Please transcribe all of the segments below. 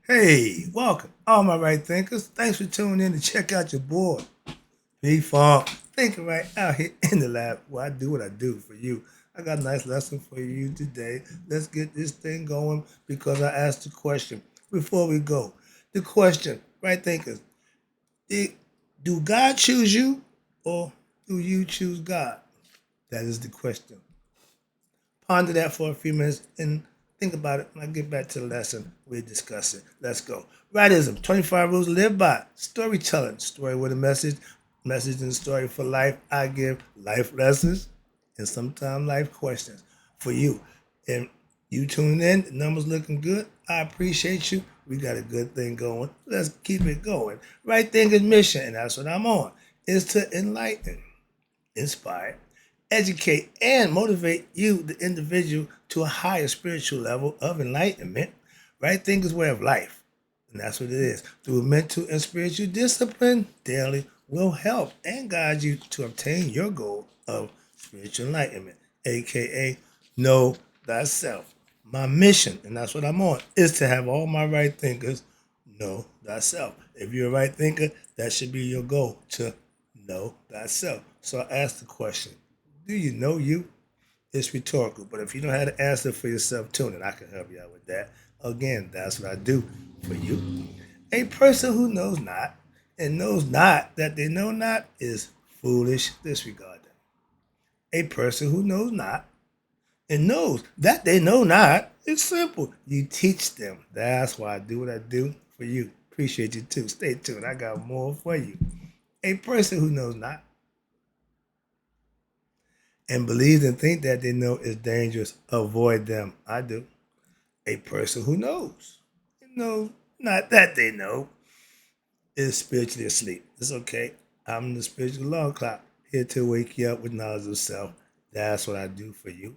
Hey, welcome, all my right thinkers. Thanks for tuning in to check out your boy, Big Funk. Thinking right out here in the lab where I do what I do for you. I got a nice lesson for you today. Let's get this thing going because I asked the question before we go. The question, right thinkers, do God choose you or do you choose God? That is the question. Ponder that for a few minutes and think about it. When I get back to the lesson, we'll discuss it. Let's go. Rightism, 25 rules to live by. Storytelling, story with a message and story for life. I give life lessons and sometimes life questions for you. And you tuning in, the numbers looking good. I appreciate you. We got a good thing going. Let's keep it going. Right thinking mission, and that's what I'm on, is to enlighten, inspire, educate, and motivate you, the individual, to a higher spiritual level of enlightenment. Right thinking's way of life. And that's what it is. Through mental and spiritual discipline, daily will help and guide you to obtain your goal of spiritual enlightenment, aka know thyself. My mission, and that's what I'm on, is to have all my right thinkers know thyself. If you're a right thinker, that should be your goal, to know thyself. So I ask the question, do you know you? It's rhetorical, but if you know how to answer for yourself, tune in. I can help you out with that. Again, that's what I do for you. A person who knows not and knows not that they know not is foolish. Disregard them. A person who knows not and knows that they know not is simple. You teach them. That's why I do what I do for you. Appreciate you too. Stay tuned. I got more for you. A person who knows not and believes and think that they know is dangerous, avoid them. I do. A person who knows and knows not that they know is spiritually asleep. It's okay. I'm the spiritual alarm clock here to wake you up with knowledge of self. That's what I do for you.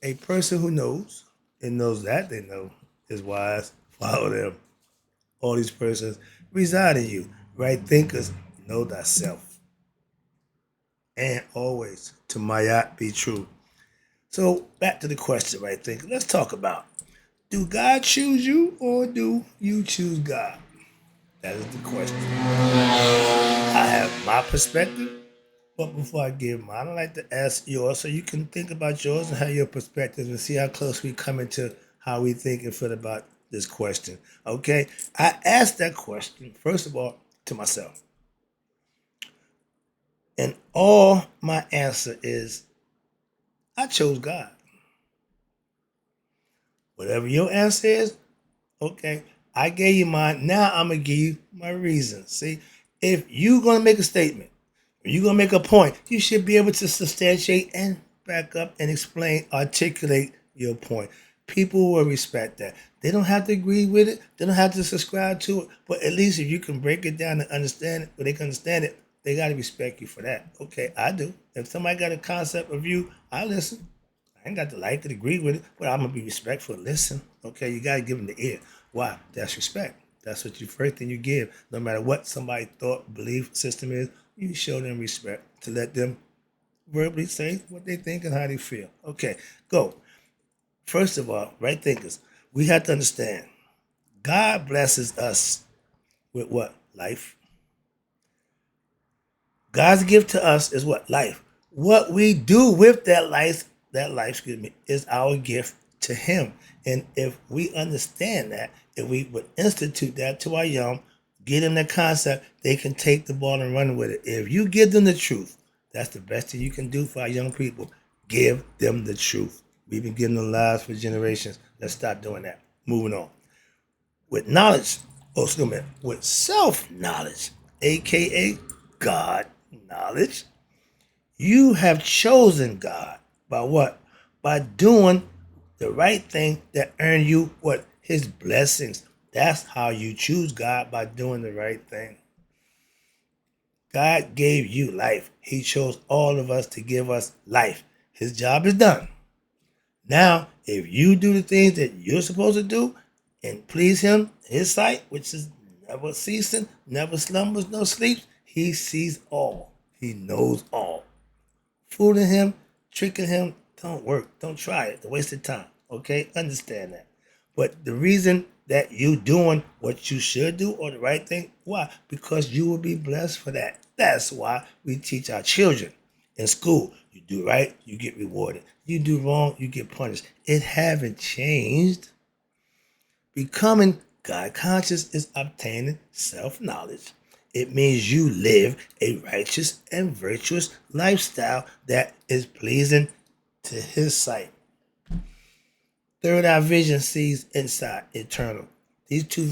A person who knows and knows that they know is wise. Follow them. All these persons reside in you. Right thinkers know thyself. And always to Mayat be true. So back to the question, right thinker. Let's talk about, do God choose you or do you choose God? That is the question. I have my perspective, but before I give mine, I'd like to ask yours so you can think about yours and have your perspectives and see how close we come into how we think and feel about this question. Okay? I asked that question, first of all, to myself. And all my answer is I chose God. Whatever your answer is, okay, I gave you mine. Now I'm gonna give you my reasons. See, if you're gonna make a statement, or you're gonna make a point, you should be able to substantiate and back up and explain, articulate your point. People will respect that. They don't have to agree with it. They don't have to subscribe to it. But at least if you can break it down and understand it, or they can understand it, they gotta respect you for that. Okay, I do. If somebody got a concept of you, I listen. I ain't got to like it, agree with it, but I'm gonna be respectful. Listen, okay, you gotta give them the ear. Why? That's respect. That's what you first thing you give. No matter what somebody thought, belief system is, you show them respect to let them verbally say what they think and how they feel. Okay, go. First of all, right thinkers, we have to understand God blesses us with what? Life. God's gift to us is what? Life. What we do with that life, is our gift to Him. And if we understand that, if we would institute that to our young, get them the concept, they can take the ball and run with it. If you give them the truth, that's the best thing you can do for our young people. Give them the truth. We've been giving them lies for generations. Let's stop doing that. Moving on. With knowledge, with self knowledge, aka God knowledge, you have chosen God by what? By doing the right thing that earn you what? His blessings. That's how you choose God, by doing the right thing. God gave you life. He chose all of us to give us life. His job is done. Now, if you do the things that you're supposed to do and please Him, His sight, which is never ceasing, never slumbers, no sleeps, He sees all. He knows all. Fooling Him, tricking Him, don't work. Don't try it. It's a waste of time. Okay? Understand that. But the reason that you doing what you should do or the right thing. Why? Because you will be blessed for that. That's why we teach our children in school. You do right, you get rewarded. You do wrong, you get punished. It haven't changed. Becoming God conscious is obtaining self-knowledge. It means you live a righteous and virtuous lifestyle that is pleasing to his sight. Third eye vision sees inside, eternal. These two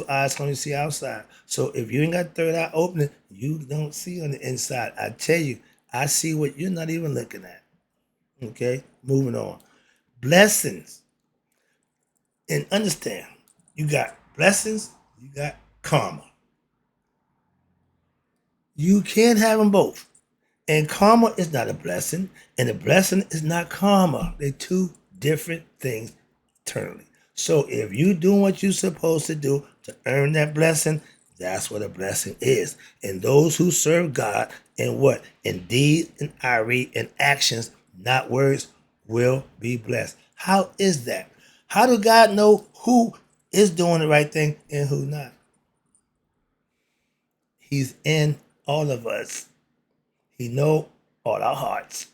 eyes only see outside. So if you ain't got third eye opening, you don't see on the inside. I tell you, I see what you're not even looking at. Okay, moving on. Blessings. And understand, you got blessings, you got karma. You can't have them both. And karma is not a blessing, and a blessing is not karma. They're two different things eternally. So if you doing what you're supposed to do to earn that blessing, that's what a blessing is. And those who serve God in what? In deed and irate and actions, not words, will be blessed. How is that? How do God know who is doing the right thing and who not? He's in all of us. He know all our hearts.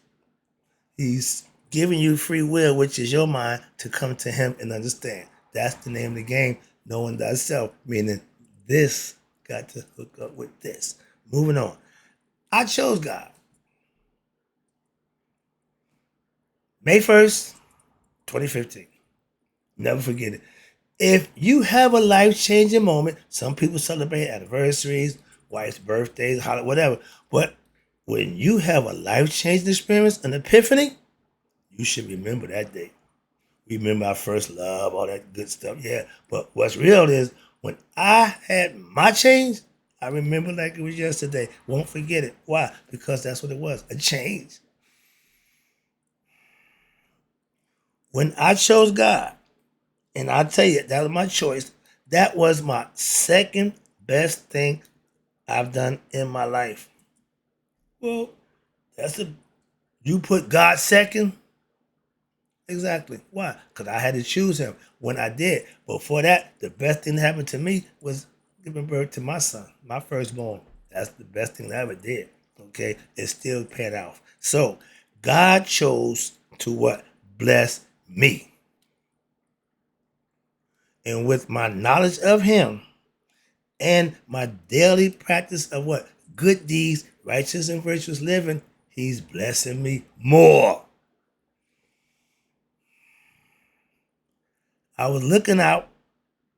He's giving you free will, which is your mind, to come to him and understand. That's the name of the game, knowing thyself, meaning this got to hook up with this. Moving on. I chose God. May 1st, 2015. Never forget it. If you have a life-changing moment, some people celebrate anniversaries, wife's birthdays, whatever. But when you have a life-changing experience, an epiphany, you should remember that day. Remember our first love, all that good stuff. Yeah. But what's real is when I had my change, I remember like it was yesterday. Won't forget it. Why? Because that's what it was, a change. When I chose God, and I tell you, that was my choice. That was my second best thing I've done in my life. Well, that's a you put God second. Exactly. Why? Because I had to choose him when I did. Before that, the best thing that happened to me was giving birth to my son, my firstborn. That's the best thing I ever did. Okay? It still paid off. So God chose to what? Bless me. And with my knowledge of him and my daily practice of what? Good deeds, righteous and virtuous living, he's blessing me more. I was looking out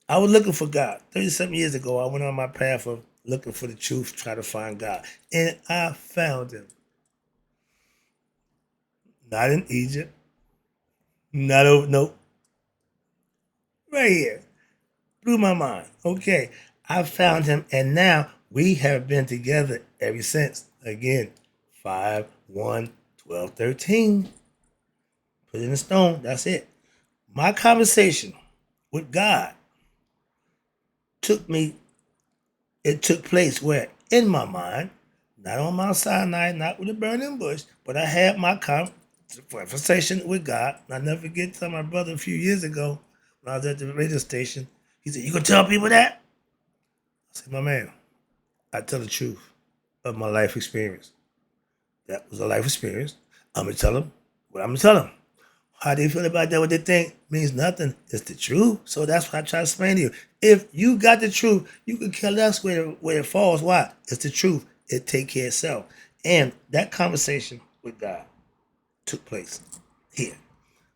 I was looking for God. 30-something years ago, I went on my path of looking for the truth, trying to find God. And I found him. Not in Egypt. Not over, nope. Right here. Blew my mind. Okay. I found him, and now we have been together ever since. Again, 5, 1, 12, 13. Put it in stone. That's it. My conversation with God took me it took place where, in my mind, not on Mount Sinai, not with a burning bush, but I had my conversation with God. And I never forget telling my brother a few years ago when I was at the radio station, he said, "You gonna tell people that?" I said, "My man, I tell the truth of my life experience. That was a life experience. I'm gonna tell them what I'm gonna tell them. How they feel about that, what they think, means nothing. It's the truth. So that's what I try to explain to you. If you got the truth, you can care less where it falls. Why? It's the truth. It take care of itself. And that conversation with God took place here.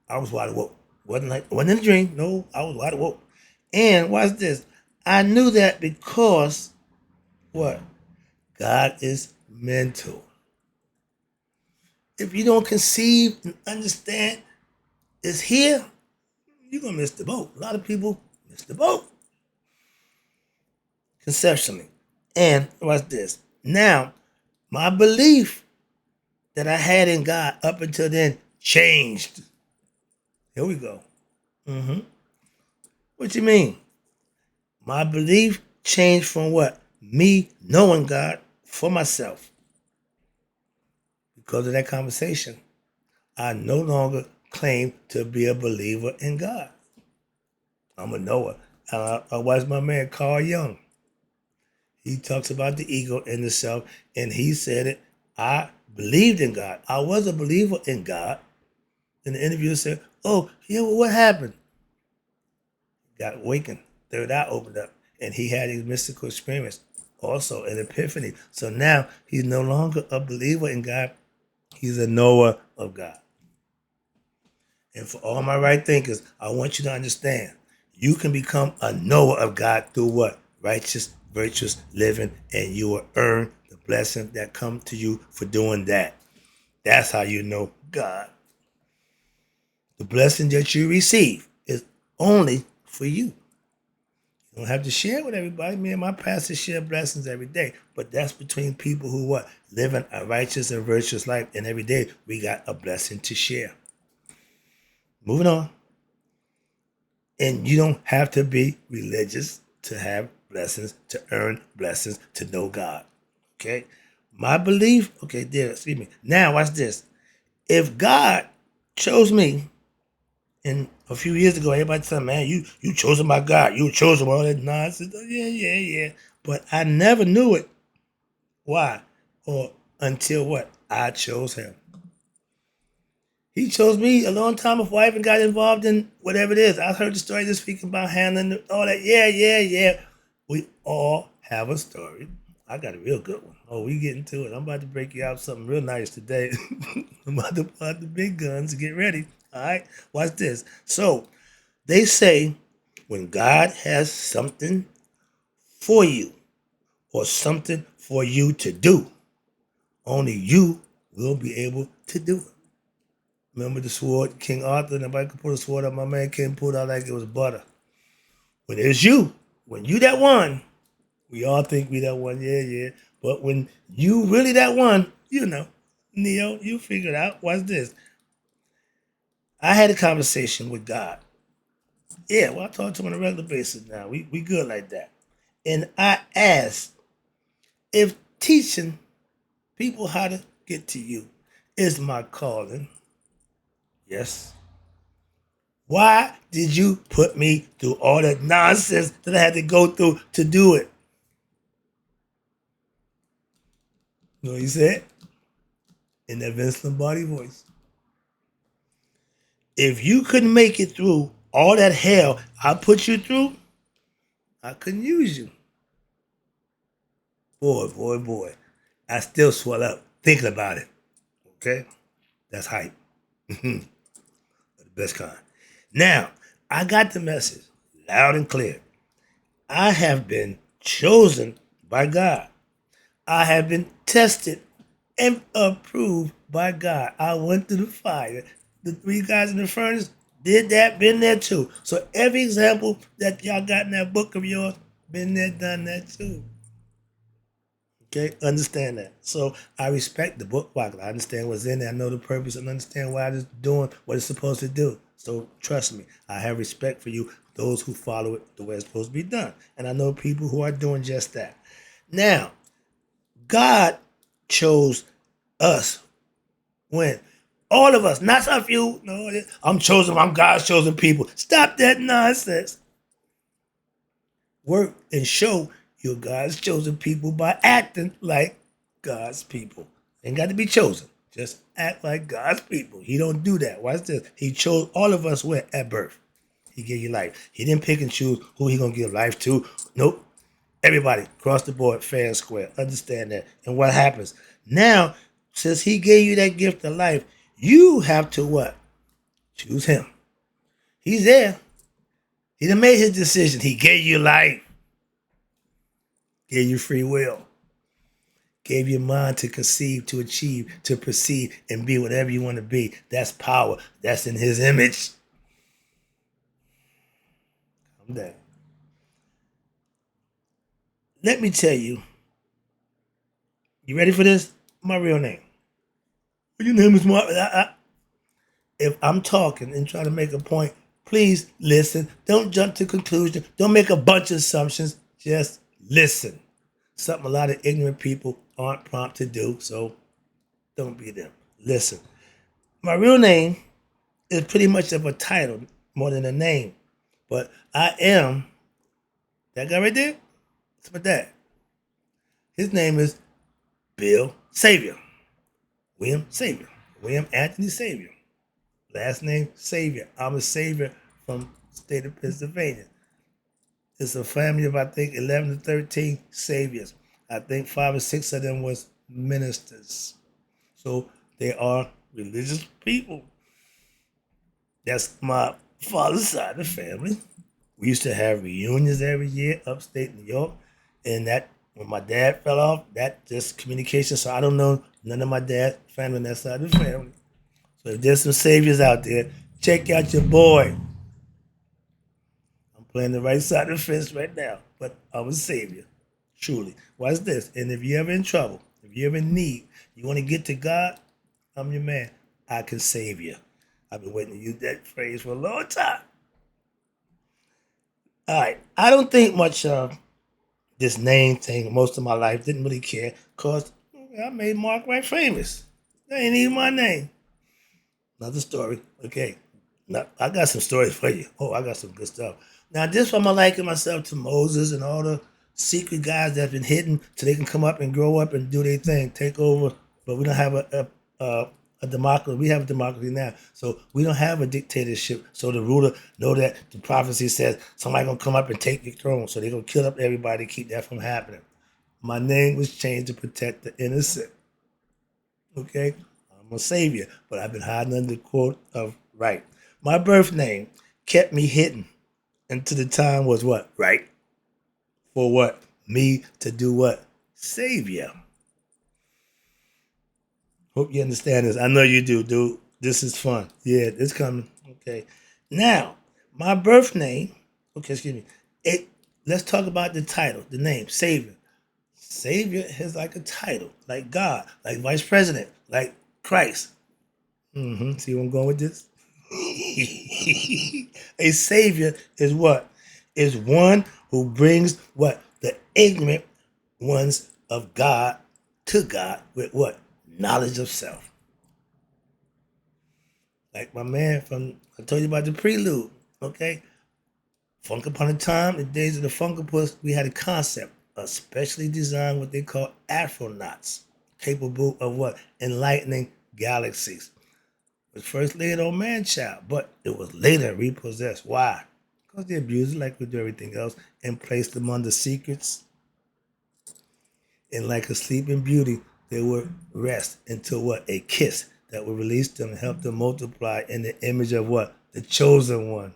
I was wide awoke. Wasn't in a dream. No, I was wide awoke. And watch this. I knew that because what? God is mental. If you don't conceive and understand it's here, you're gonna miss the boat. A lot of people miss the boat conceptually. And what's this? Now, my belief that I had in God up until then changed. Here we go. What you mean? My belief changed from what? Me knowing God for myself. Because of that conversation, I no longer claim to be a believer in God. I'm a Noah. I watched my man Carl Jung. He talks about the ego and the self, and he said it. I believed in God. I was a believer in God. And the interviewer said, "Oh, yeah, well, what happened?" Got awakened. Third eye opened up, and he had his mystical experience, also an epiphany. So now he's no longer a believer in God. He's a knower of God. And for all my right thinkers, I want you to understand you can become a knower of God through what? Righteous, virtuous living, and you will earn the blessing that come to you for doing that. That's how you know God. The blessing that you receive is only for you. You don't have to share with everybody. Me and my pastor share blessings every day, but that's between people who what? Living a righteous and virtuous life, and every day we got a blessing to share. Moving on. And you don't have to be religious to have blessings, to earn blessings, to know God. Okay? My belief, okay, there, excuse me. Now watch this. If God chose me, and a few years ago, everybody said, man, you chosen by God. You chosen by all that nonsense. Yeah. But I never knew it. Why? Or until what? I chose him. He chose me a long time before I even got involved in whatever it is. I heard the story this week about handling all that. Yeah. We all have a story. I got a real good one. Oh, we getting to it. I'm about to break you out something real nice today. I'm about to pull out the big guns. Get ready. All right? Watch this. So, they say when God has something for you or something for you to do, only you will be able to do it. Remember the sword, King Arthur? Nobody could pull a sword out. My man King pulled out like it was butter. When it's you, when you that one, we all think we that one, yeah. But when you really that one, Neo, you figure it out. Watch this. I had a conversation with God. Yeah, well, I talk to him on a regular basis now. We good like that. And I asked if teaching people how to get to you is my calling. Yes. Why did you put me through all that nonsense that I had to go through to do it? You know what he said? In that Vince Lombardi voice. If you couldn't make it through all that hell I put you through, I couldn't use you. Boy. I still swell up thinking about it. Okay? That's hype. The best kind. Now, I got the message loud and clear. I have been chosen by God. I have been tested and approved by God. I went through the fire. The three guys in the furnace did that, been there too. So every example that y'all got in that book of yours, been there, done that too. Okay, understand that. So I respect the book because I understand what's in there. I know the purpose and understand why it's doing what it's supposed to do. So trust me, I have respect for you, those who follow it the way it's supposed to be done. And I know people who are doing just that. Now, God chose us when all of us, not some few, no, I'm chosen, I'm God's chosen people. Stop that nonsense. Work and show you're God's chosen people by acting like God's people. Ain't got to be chosen. Just act like God's people. He don't do that. Watch this. He chose all of us where at birth. He gave you life. He didn't pick and choose who he gonna give life to. Nope. Everybody, across the board, fair and square. Understand that. And what happens? Now, since he gave you that gift of life, you have to what? Choose him. He's there. He done made his decision. He gave you life. Gave you free will. Gave you mind to conceive, to achieve, to perceive, and be whatever you want to be. That's power. That's in his image. I'm there. Let me tell you. You ready for this? My real name. Your name is Mark. If I'm talking and trying to make a point, please listen. Don't jump to conclusion. Don't make a bunch of assumptions. Just listen. Something a lot of ignorant people aren't prompt to do, so don't be them. Listen. My real name is pretty much of a title more than a name. But I am that guy right there. That's my dad. His name is Bill Savior. William Savior. William Anthony Savior. Last name Savior. I'm a Savior from the state of Pennsylvania. It's a family of, I think, 11 to 13 Saviors. I think 5 or 6 of them was ministers. So they are religious people. That's my father's side of the family. We used to have reunions every year upstate New York. And that, when my dad fell off, that just communication. So I don't know none of my dad's family on that side of the family. So if there's some saviors out there, check out your boy. I'm playing the right side of the fence right now, but I'm a savior, truly. Watch this. And if you're ever in trouble, if you're ever in need, you want to get to God, I'm your man. I can save you. I've been waiting to use that phrase for a long time. All right. I don't think much of this name thing most of my life. Didn't really care because I made Mark Wright famous. That ain't even my name. Another story. Okay. Now, I got some stories for you. Oh, I got some good stuff. Now, this one I'm liking myself to Moses and all the secret guys that have been hidden so they can come up and grow up and do their thing, take over. But we don't have a democracy. We have a democracy now. So we don't have a dictatorship. So the ruler know that the prophecy says somebody going to come up and take your throne. So they're going to kill up everybody to keep that from happening. My name was changed to protect the innocent. Okay? I'm a savior, but I've been hiding under the quote of right. My birth name kept me hidden until the time was what? Right. For what? Me to do what? Savior. Hope you understand this. I know you do, dude. This is fun. Yeah, it's coming. Okay. Now, my birth name, okay, excuse me. Let's talk about the title, the name, Savior. Savior is like a title, like God, like Vice President, like Christ. See where I'm going with this? A savior is what? Is one who brings what? The ignorant ones of God to God with what? Knowledge of self. Like my man from, I told you about the prelude, okay? Funk Upon a Time, the days of the Funkapus, we had a concept, a specially designed what they call Afronauts, capable of what? Enlightening galaxies. Was first laid on man-child, but it was later repossessed. Why? Because they abused it like we do everything else and placed them under secrets. And like a sleeping beauty, they would rest until what? A kiss that would release them and help them multiply in the image of what? The chosen one.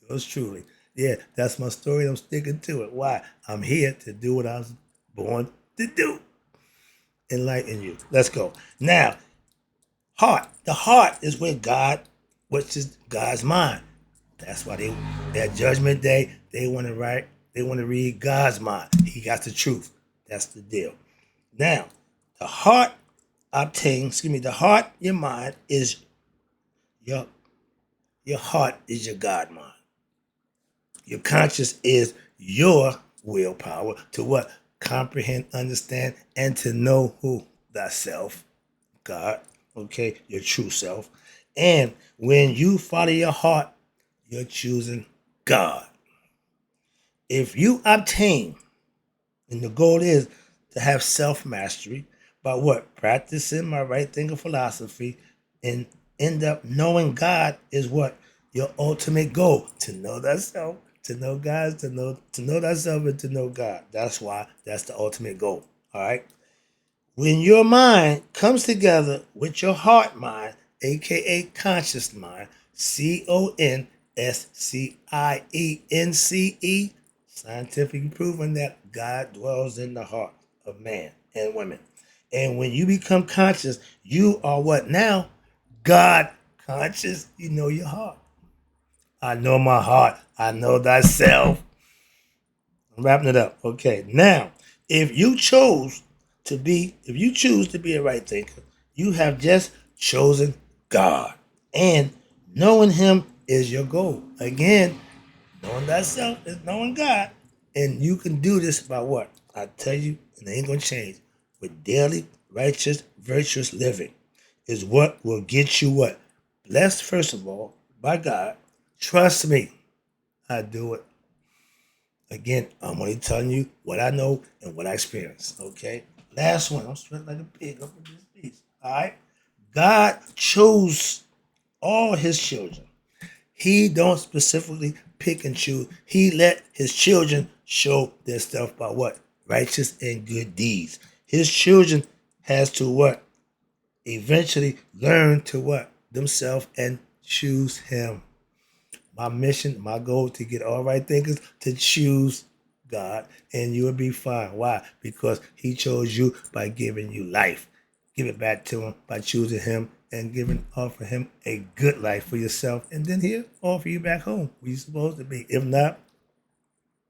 Yours truly. Yeah, that's my story. I'm sticking to it. Why? I'm here to do what I was born to do. Enlighten you. Let's go. Now, heart. The heart is where God, which is God's mind. That's why that judgment day, they want to write, they want to read God's mind. He got the truth. That's the deal. Now, the heart the heart, your mind is your heart is your God mind. Your conscience is your willpower to what? Comprehend, understand, and to know who? Thyself, God, okay, your true self. And when you follow your heart, you're choosing God. If you obtain, and the goal is to have self mastery by what? Practicing my right thinking philosophy and end up knowing God is what? Your ultimate goal. To know thyself, to know God, to know thyself and to know God. That's why that's the ultimate goal. All right. When your mind comes together with your heart mind, aka conscious mind, CONSCIENCE, scientifically proven that God dwells in the heart of man and women. And when you become conscious, you are what now? God conscious. You know your heart. I know my heart. I know thyself. I'm wrapping it up. Okay. Now, if you choose if you choose to be a right thinker, you have just chosen God. And knowing him is your goal. Again, knowing thyself is knowing God. And you can do this by what? I tell you, and it ain't gonna change. With daily righteous, virtuous living is what will get you what? Blessed, first of all, by God. Trust me. I do it. Again, I'm only telling you what I know and what I experienced. Okay. Last one. I'm sweating like a pig up in this piece. All right. God chose all his children. He don't specifically pick and choose. He let his children show their stuff by what? Righteous and good deeds. His children has to what? Eventually learn to what? Themselves and choose him. My mission, my goal to get all right thinkers to choose God, and you will be fine. Why? Because he chose you by giving you life. Give it back to him by choosing him and offer him a good life for yourself, and then he'll offer you back home where you're supposed to be. If not,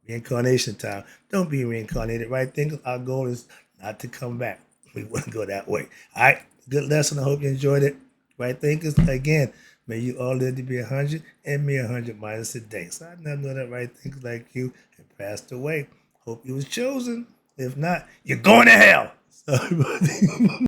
reincarnation time. Don't be reincarnated, right? Think our goal is not to come back. We want to go that way. All right. Good lesson. I hope you enjoyed it. Right thinkers, again, may you all live to be 100 and me 100 minus a day. So I never know that right thinkers like you have passed away. Hope you was chosen. If not, you're going to hell. Sorry, buddy.